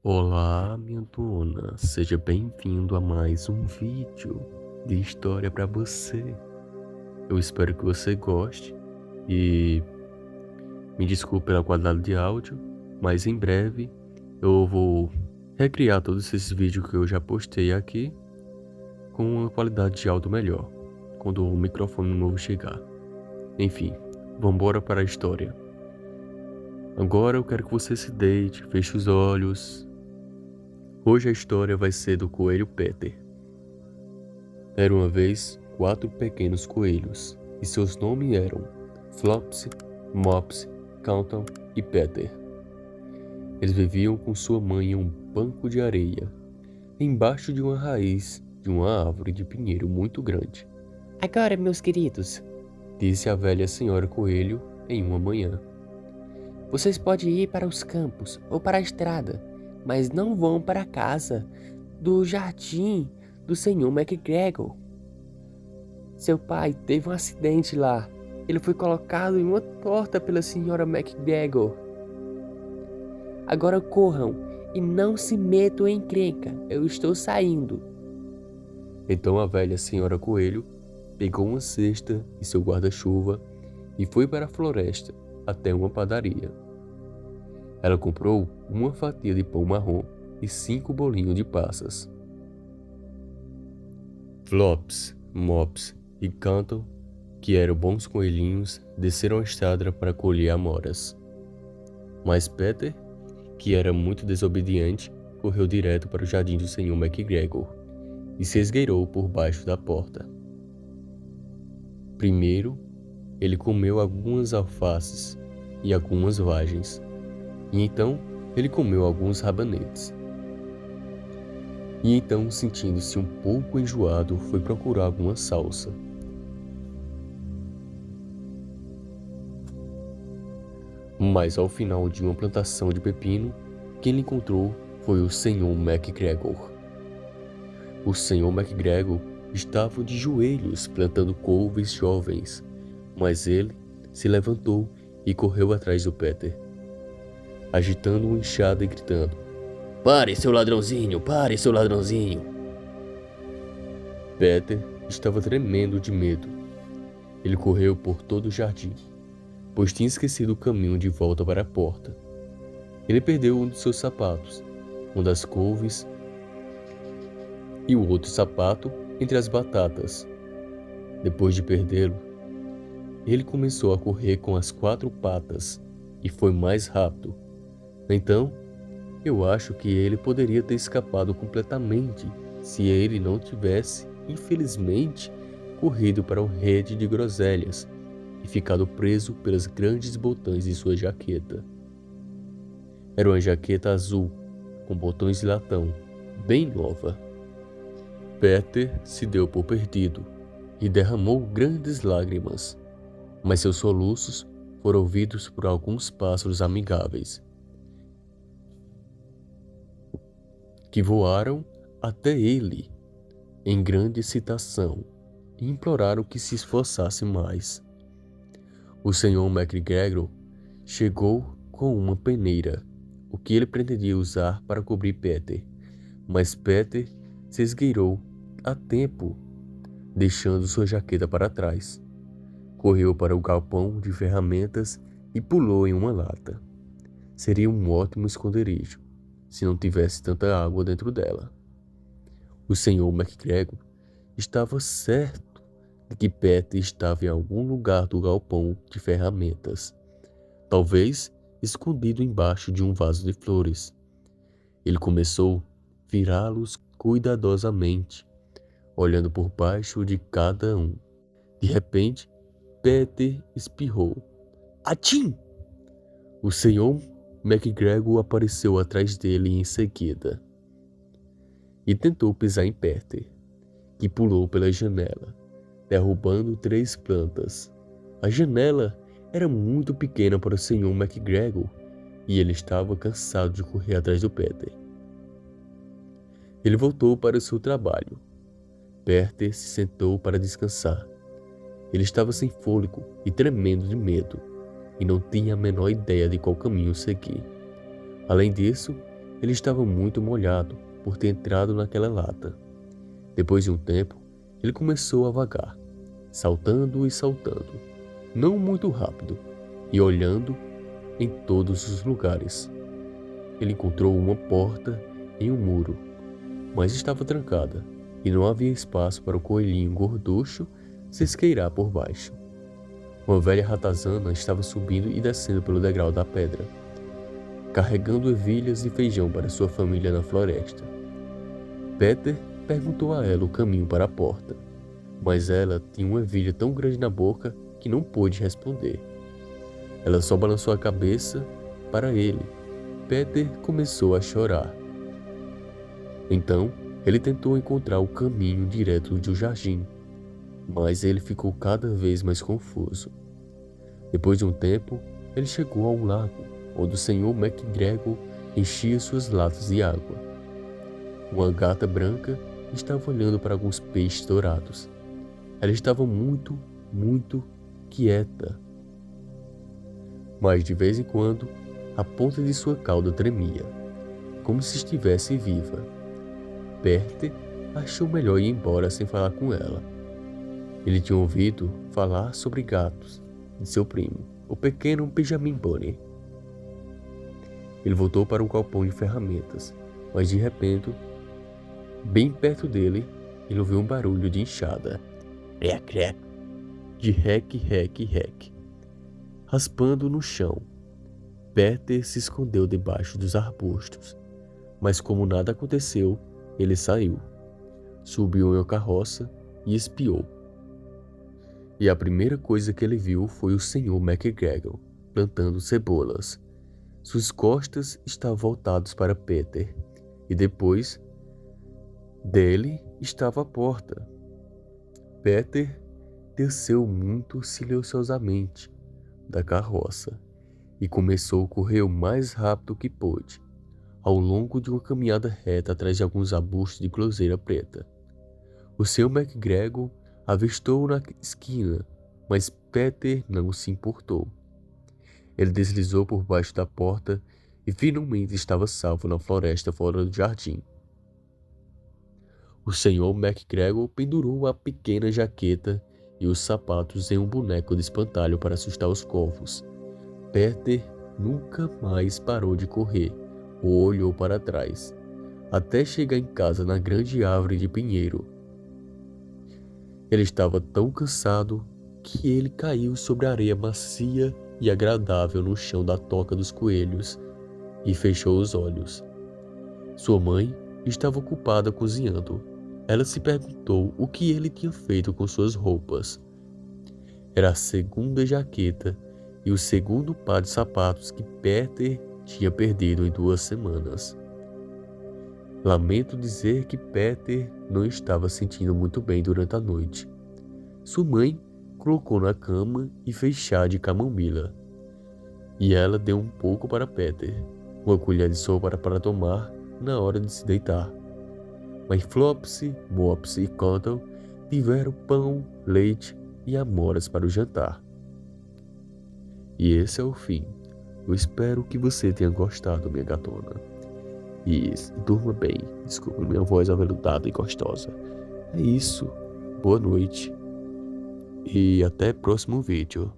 Olá, minha dona, seja bem-vindo a mais um vídeo de história para você. Eu espero que você goste e me desculpe pela qualidade de áudio, mas em breve eu vou recriar todos esses vídeos que eu já postei aqui com uma qualidade de áudio melhor, quando o microfone novo chegar. Enfim, vamos embora para a história. Agora eu quero que você se deite, feche os olhos. Hoje a história vai ser do coelho Peter. Era uma vez 4 pequenos coelhos, e seus nomes eram Flopsy, Mopsy, Countdown e Peter. Eles viviam com sua mãe em um banco de areia, embaixo de uma raiz de uma árvore de pinheiro muito grande. Agora, meus queridos, Disse a velha senhora coelho em uma manhã. vocês podem ir para os campos ou para a estrada, mas não vão para a casa do jardim do Senhor McGregor. Seu pai teve um acidente lá. Ele foi colocado em uma torta pela senhora McGregor. Agora corram e não se metam em encrenca. Eu estou saindo. Então a velha senhora coelho pegou uma cesta e seu guarda-chuva e foi para a floresta até uma padaria. Ela comprou uma fatia de pão marrom e 5 bolinhos de passas. Flops, Mops e Canton, que eram bons coelhinhos, desceram a estrada para colher amoras. Mas Peter, que era muito desobediente, correu direto para o jardim do Senhor McGregor e se esgueirou por baixo da porta. Primeiro, ele comeu algumas alfaces e algumas vagens, e então ele comeu alguns rabanetes. E então, sentindo-se um pouco enjoado, foi procurar alguma salsa. Mas ao final de uma plantação de pepino, quem ele encontrou foi o Senhor McGregor. O Senhor McGregor estava de joelhos plantando couves jovens, mas ele se levantou e correu atrás do Peter, agitando uma enxada e gritando: "Pare, seu ladrãozinho! Pare, seu ladrãozinho!" Peter estava tremendo de medo. Ele correu por todo o jardim, pois tinha esquecido o caminho de volta para a porta. Ele perdeu um de seus sapatos, um das couves e o outro sapato entre as batatas. Depois de perdê-lo, ele começou a correr com as 4 patas e foi mais rápido. Então, eu acho que ele poderia ter escapado completamente se ele não tivesse, infelizmente, corrido para uma rede de groselhas e ficado preso pelos grandes botões de sua jaqueta. Era uma jaqueta azul, com botões de latão, bem nova. Peter se deu por perdido e derramou grandes lágrimas, mas seus soluços foram ouvidos por alguns pássaros amigáveis, que voaram até ele em grande excitação e imploraram que se esforçasse mais. O Senhor McGregor chegou com uma peneira, o que ele pretendia usar para cobrir Peter, mas Peter se esgueirou a tempo, deixando sua jaqueta para trás. Correu para o galpão de ferramentas e pulou em uma lata. Seria um ótimo esconderijo, se não tivesse tanta água dentro dela. O Senhor McGregor estava certo de que Peter estava em algum lugar do galpão de ferramentas, talvez escondido embaixo de um vaso de flores. Ele começou a virá-los cuidadosamente, olhando por baixo de cada um. De repente, Peter espirrou. Atim! O Senhor McGregor apareceu atrás dele em seguida e tentou pisar em Peter, que pulou pela janela, derrubando 3 plantas. A janela era muito pequena para o Senhor McGregor e ele estava cansado de correr atrás do Peter. Ele voltou para o seu trabalho. Peter se sentou para descansar. Ele estava sem fôlego e tremendo de medo, e não tinha a menor ideia de qual caminho seguir. Além disso, ele estava muito molhado por ter entrado naquela lata. Depois de um tempo, ele começou a vagar, saltando e saltando, não muito rápido, e olhando em todos os lugares. Ele encontrou uma porta em um muro, mas estava trancada e não havia espaço para o coelhinho gorducho se esqueirar por baixo. Uma velha ratazana estava subindo e descendo pelo degrau da pedra, carregando ervilhas e feijão para sua família na floresta. Peter perguntou a ela o caminho para a porta, mas ela tinha uma ervilha tão grande na boca que não pôde responder. Ela só balançou a cabeça para ele. Peter começou a chorar. Então, ele tentou encontrar o caminho direto do jardim, mas ele ficou cada vez mais confuso. Depois de um tempo, ele chegou a um lago, onde o Sr. McGregor enchia suas latas de água. Uma gata branca estava olhando para alguns peixes dourados. Ela estava muito quieta. Mas de vez em quando, a ponta de sua cauda tremia, como se estivesse viva. Peter achou melhor ir embora sem falar com ela. Ele tinha ouvido falar sobre gatos de seu primo, o pequeno Benjamin Bunny. Ele voltou para um galpão de ferramentas, mas de repente, bem perto dele, ele ouviu um barulho de enxada. Rec, rec. De rec, rec, rec. Raspando no chão. Peter se escondeu debaixo dos arbustos, mas como nada aconteceu, ele saiu, subiu em uma carroça e espiou. E a primeira coisa que ele viu foi o Sr. McGregor plantando cebolas. Suas costas estavam voltadas para Peter, e depois dele estava a porta. Peter desceu muito silenciosamente da carroça e começou a correr o mais rápido que pôde, ao longo de uma caminhada reta atrás de alguns arbustos de closeira preta. O Sr. McGregor avistou-o na esquina, mas Peter não se importou. Ele deslizou por baixo da porta e finalmente estava salvo na floresta fora do jardim. O Sr. McGregor pendurou a pequena jaqueta e os sapatos em um boneco de espantalho para assustar os corvos. Peter nunca mais parou de correr ou olhou para trás, até chegar em casa na grande árvore de pinheiro. Ele estava tão cansado que ele caiu sobre a areia macia e agradável no chão da toca dos coelhos e fechou os olhos. Sua mãe estava ocupada cozinhando. Ela se perguntou o que ele tinha feito com suas roupas. Era a segunda jaqueta e o segundo par de sapatos que Peter tinha perdido em 2 semanas. Lamento dizer que Peter não estava sentindo muito bem durante a noite. Sua mãe colocou na cama e fez chá de camomila. E ela deu um pouco para Peter, uma colher de sopa para tomar na hora de se deitar. Mas Flopsy, Mopsy e Cotton tiveram pão, leite e amoras para o jantar. E esse é o fim. Eu espero que você tenha gostado, minha gatona. E durma bem. Desculpa minha voz aveludada e gostosa. É isso. Boa noite. E até o próximo vídeo.